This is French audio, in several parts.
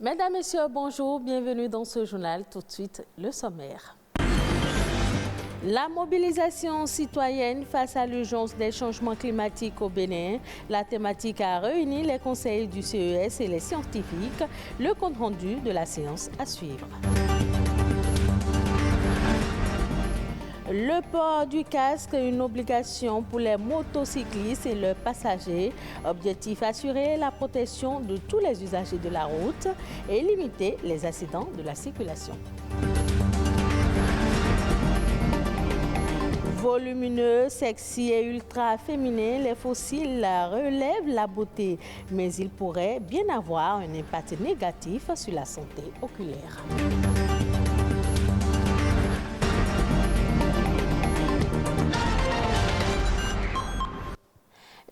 Mesdames, Messieurs, bonjour, bienvenue dans ce journal. Tout de suite, le sommaire. La mobilisation citoyenne face à l'urgence des changements climatiques au Bénin. La thématique a réuni les conseils du CES et les scientifiques. Le compte rendu de la séance à suivre. Le port du casque, une obligation pour les motocyclistes et leurs passagers. Objectif, assurer la protection de tous les usagers de la route et limiter les accidents de la circulation. Volumineux, sexy et ultra féminin, les fossiles relèvent la beauté, mais ils pourraient bien avoir un impact négatif sur la santé oculaire.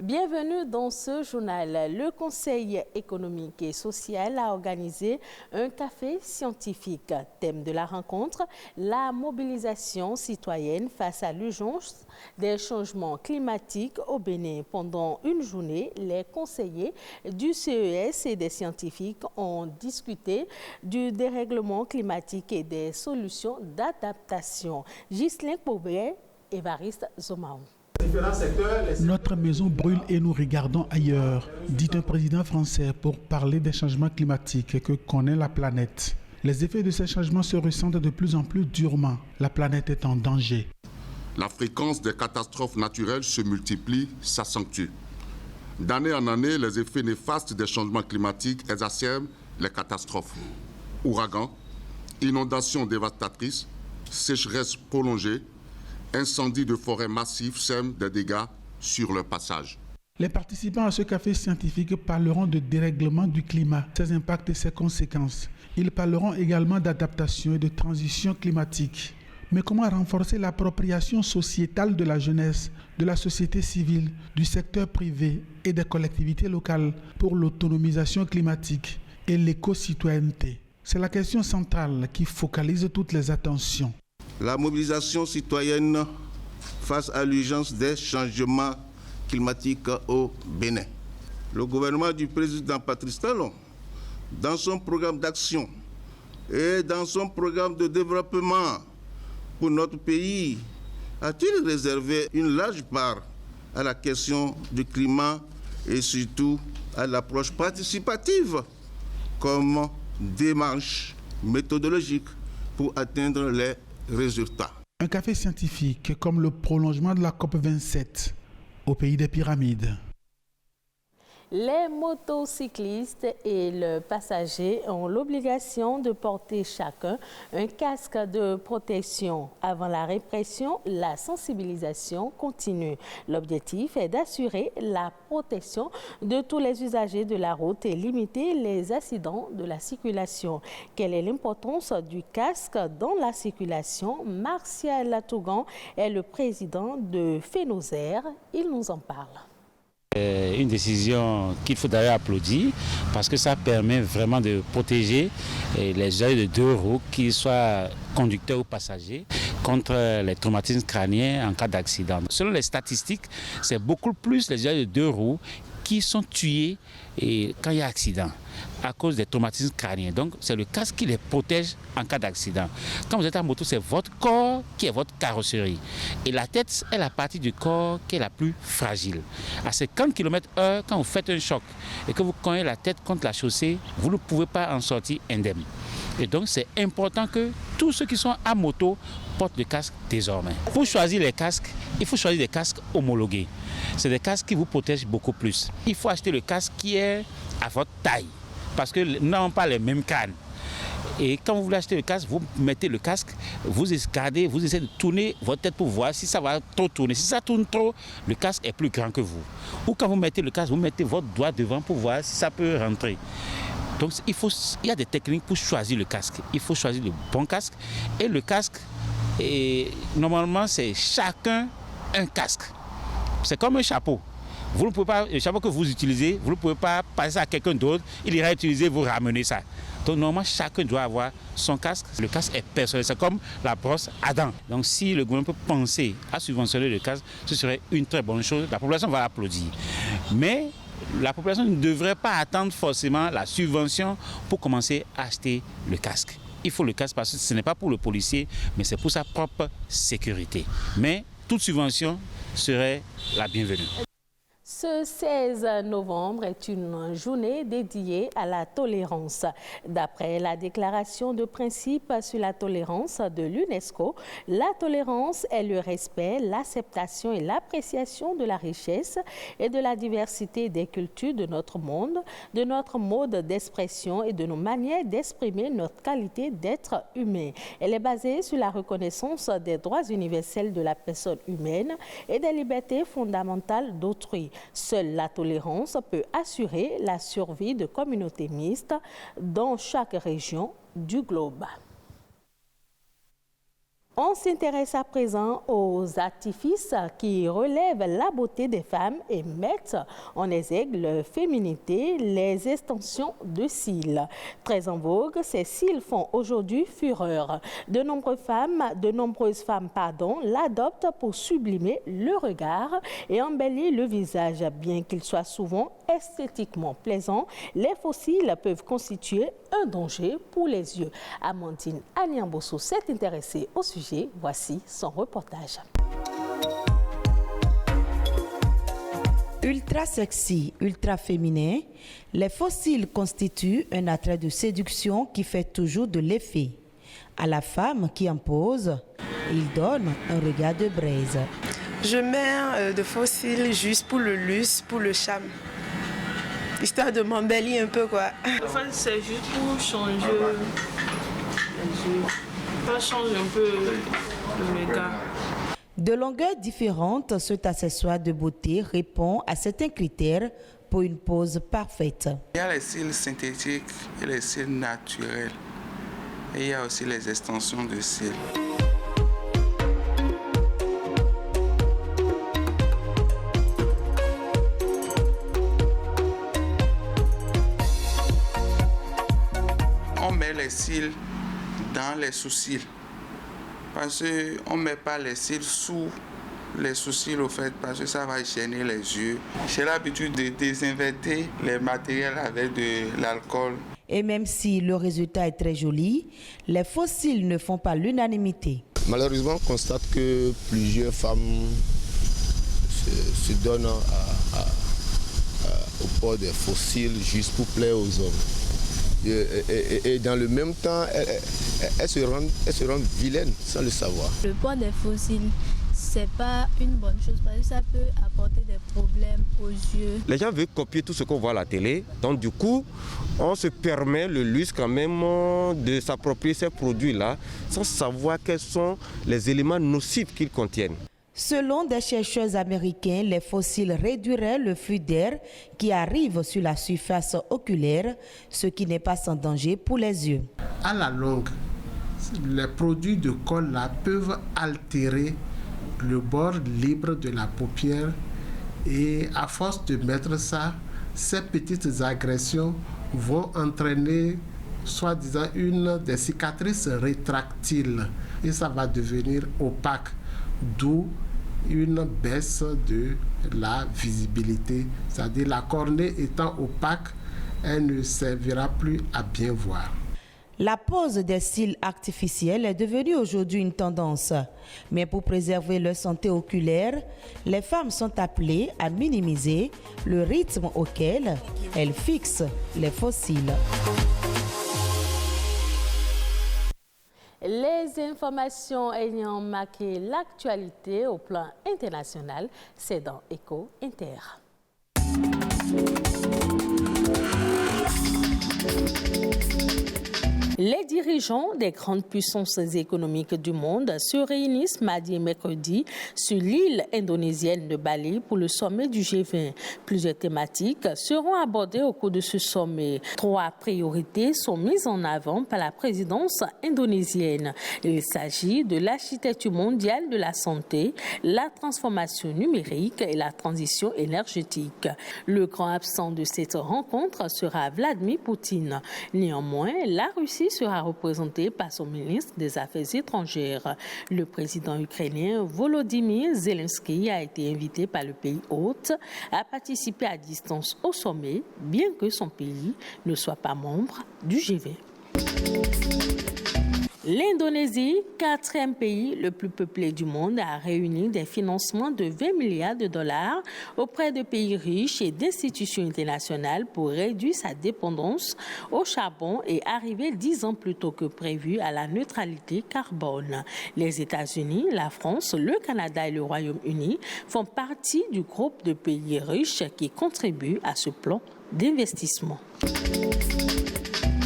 Bienvenue dans ce journal. Le Conseil économique et social a organisé un café scientifique. Thème de la rencontre, la mobilisation citoyenne face à l'urgence des changements climatiques au Bénin. Pendant une journée, les conseillers du CES et des scientifiques ont discuté du dérèglement climatique et des solutions d'adaptation. Ghislain Pobret, Évariste Zomaou. Notre maison brûle et nous regardons ailleurs, dit un président français pour parler des changements climatiques que connaît la planète. Les effets de ces changements se ressentent de plus en plus durement. La planète est en danger. La fréquence des catastrophes naturelles se multiplie, s'accentue. D'année en année, les effets néfastes des changements climatiques exacerbent les catastrophes. Ouragans, inondations dévastatrices, sécheresses prolongées, incendies de forêts massifs sèment des dégâts sur leur passage. Les participants à ce café scientifique parleront de dérèglement du climat, ses impacts et ses conséquences. Ils parleront également d'adaptation et de transition climatique. Mais comment renforcer l'appropriation sociétale de la jeunesse, de la société civile, du secteur privé et des collectivités locales pour l'autonomisation climatique et l'éco-citoyenneté? C'est la question centrale qui focalise toutes les attentions. La mobilisation citoyenne face à l'urgence des changements climatiques au Bénin. Le gouvernement du président Patrice Talon, dans son programme d'action et dans son programme de développement pour notre pays, a-t-il réservé une large part à la question du climat et surtout à l'approche participative comme démarche méthodologique pour atteindre les résultats. Un café scientifique comme le prolongement de la COP27 au pays des pyramides. Les motocyclistes et leurs passagers ont l'obligation de porter chacun un casque de protection. Avant la répression, la sensibilisation continue. L'objectif est d'assurer la protection de tous les usagers de la route et limiter les accidents de la circulation. Quelle est l'importance du casque dans la circulation? Martial Latougan est le président de Fénosaire. Il nous en parle. Une décision qu'il faut d'ailleurs applaudir parce que ça permet vraiment de protéger les usagers de deux roues, qu'ils soient conducteurs ou passagers, contre les traumatismes crâniens en cas d'accident. Selon les statistiques, c'est beaucoup plus les usagers de deux roues qui sont tués quand il y a accident à cause des traumatismes crâniens. Donc c'est le casque qui les protège en cas d'accident. Quand vous êtes en moto, c'est votre corps qui est votre carrosserie. Et la tête est la partie du corps qui est la plus fragile. À 50 km/h, quand vous faites un choc et que vous cognez la tête contre la chaussée, vous ne pouvez pas en sortir indemne. Et donc c'est important que tous ceux qui sont à moto portent le casque désormais. Pour choisir les casques, il faut choisir des casques homologués. C'est des casques qui vous protègent beaucoup plus. Il faut acheter le casque qui est à votre taille, parce que nous n'avons pas les mêmes crânes. Et quand vous voulez acheter le casque, vous mettez le casque, vous escadez, vous essayez de tourner votre tête pour voir si ça va trop tourner. Si ça tourne trop, le casque est plus grand que vous. Ou quand vous mettez le casque, vous mettez votre doigt devant pour voir si ça peut rentrer. Donc il y a des techniques pour choisir le casque. Il faut choisir le bon casque. Et le casque, normalement, c'est chacun un casque. C'est comme un chapeau. Vous ne pouvez pas, le chapeau que vous utilisez, vous ne pouvez pas passer ça à quelqu'un d'autre, il ira utiliser, vous ramener ça. Donc normalement, chacun doit avoir son casque. Le casque est personnel, c'est comme la brosse à dents. Donc si le gouvernement peut penser à subventionner le casque, ce serait une très bonne chose. La population va applaudir. Mais la population ne devrait pas attendre forcément la subvention pour commencer à acheter le casque. Il faut le casque parce que ce n'est pas pour le policier, mais c'est pour sa propre sécurité. Mais toute subvention serait la bienvenue. Ce 16 novembre est une journée dédiée à la tolérance. D'après la déclaration de principe sur la tolérance de l'UNESCO, la tolérance est le respect, l'acceptation et l'appréciation de la richesse et de la diversité des cultures de notre monde, de notre mode d'expression et de nos manières d'exprimer notre qualité d'être humain. Elle est basée sur la reconnaissance des droits universels de la personne humaine et des libertés fondamentales d'autrui. Seule la tolérance peut assurer la survie de communautés mixtes dans chaque région du globe. On s'intéresse à présent aux artifices qui relèvent la beauté des femmes et mettent en exergue leur féminité, les extensions de cils. Très en vogue, ces cils font aujourd'hui fureur. De nombreuses femmes l'adoptent pour sublimer le regard et embellir le visage. Bien qu'ils soient souvent esthétiquement plaisants, les faux cils peuvent constituer un danger pour les yeux. Amandine Aniambosso s'est intéressée au sujet. Voici son reportage. Ultra sexy, ultra féminin, les faux cils constituent un attrait de séduction qui fait toujours de l'effet. À la femme qui en pose, il donne un regard de braise. Je mets de faux cils juste pour le luxe, pour le charme. Histoire de m'embellir un peu, quoi. En fait, c'est juste pour changer les yeux. Ça change un peu le regard. De longueurs différentes, cet accessoire de beauté répond à certains critères pour une pose parfaite. Il y a les cils synthétiques et les cils naturels. Et il y a aussi les extensions de cils. On met les cils dans les sous-cils. Parce qu'on ne met pas les cils sous les sous-cils au fait, parce que ça va gêner les yeux. J'ai l'habitude de désinverter les matériels avec de l'alcool. Et même si le résultat est très joli, les faux cils ne font pas l'unanimité. Malheureusement, on constate que plusieurs femmes se donnent au port des faux cils juste pour plaire aux hommes. Et dans le même temps, elles se rendent vilaines sans le savoir. Le port des faux cils, c'est pas une bonne chose parce que ça peut apporter des problèmes aux yeux. Les gens veulent copier tout ce qu'on voit à la télé. Donc du coup, on se permet le luxe quand même de s'approprier ces produits-là sans savoir quels sont les éléments nocifs qu'ils contiennent. Selon des chercheurs américains, les faux cils réduiraient le flux d'air qui arrive sur la surface oculaire, ce qui n'est pas sans danger pour les yeux. À la longue, les produits de colle là peuvent altérer le bord libre de la paupière et à force de mettre ça, ces petites agressions vont entraîner soi-disant une des cicatrices rétractiles et ça va devenir opaque, d'où une baisse de la visibilité, c'est-à-dire la cornée étant opaque, elle ne servira plus à bien voir. La pose des cils artificiels est devenue aujourd'hui une tendance. Mais pour préserver leur santé oculaire, les femmes sont appelées à minimiser le rythme auquel elles fixent les faux cils. Les informations ayant marqué l'actualité au plan international, c'est dans Éco Inter. Les dirigeants des grandes puissances économiques du monde se réunissent mardi et mercredi sur l'île indonésienne de Bali pour le sommet du G20. Plusieurs thématiques seront abordées au cours de ce sommet. 3 priorités sont mises en avant par la présidence indonésienne. Il s'agit de l'architecture mondiale de la santé, la transformation numérique et la transition énergétique. Le grand absent de cette rencontre sera Vladimir Poutine. Néanmoins, la Russie sera représenté par son ministre des Affaires étrangères. Le président ukrainien Volodymyr Zelensky a été invité par le pays hôte à participer à distance au sommet, bien que son pays ne soit pas membre du G20. L'Indonésie, 4e pays le plus peuplé du monde, a réuni des financements de 20 milliards de dollars auprès de pays riches et d'institutions internationales pour réduire sa dépendance au charbon et arriver 10 ans plus tôt que prévu à la neutralité carbone. Les États-Unis, la France, le Canada et le Royaume-Uni font partie du groupe de pays riches qui contribuent à ce plan d'investissement.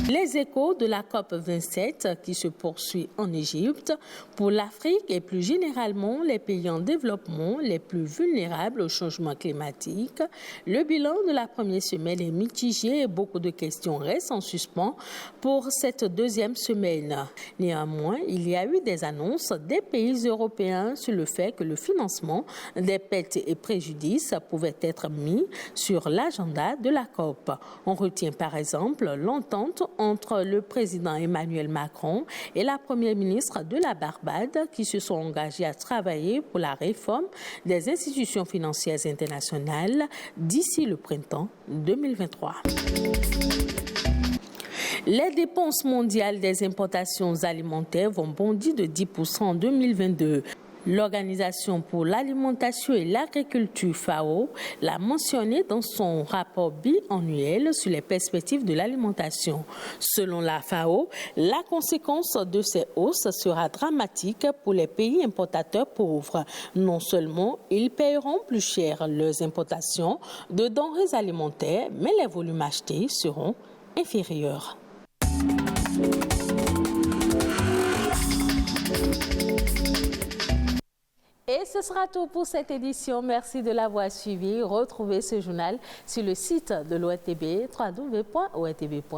Les échos de la COP27 qui se poursuit en Égypte pour l'Afrique et plus généralement les pays en développement les plus vulnérables au changement climatique. Le bilan de la première semaine est mitigé et beaucoup de questions restent en suspens pour cette deuxième semaine. Néanmoins, il y a eu des annonces des pays européens sur le fait que le financement des pertes et préjudices pouvait être mis sur l'agenda de la COP. On retient par exemple l'entente entre le président Emmanuel Macron et la première ministre de la Barbade qui se sont engagés à travailler pour la réforme des institutions financières internationales d'ici le printemps 2023. Les dépenses mondiales des importations alimentaires vont bondir de 10% en 2022. L'Organisation pour l'alimentation et l'agriculture FAO l'a mentionné dans son rapport biannuel sur les perspectives de l'alimentation. Selon la FAO, la conséquence de ces hausses sera dramatique pour les pays importateurs pauvres. Non seulement ils paieront plus cher leurs importations de denrées alimentaires, mais les volumes achetés seront inférieurs. Et ce sera tout pour cette édition. Merci de l'avoir suivi. Retrouvez ce journal sur le site de l'ORTB, www.ortb.bj.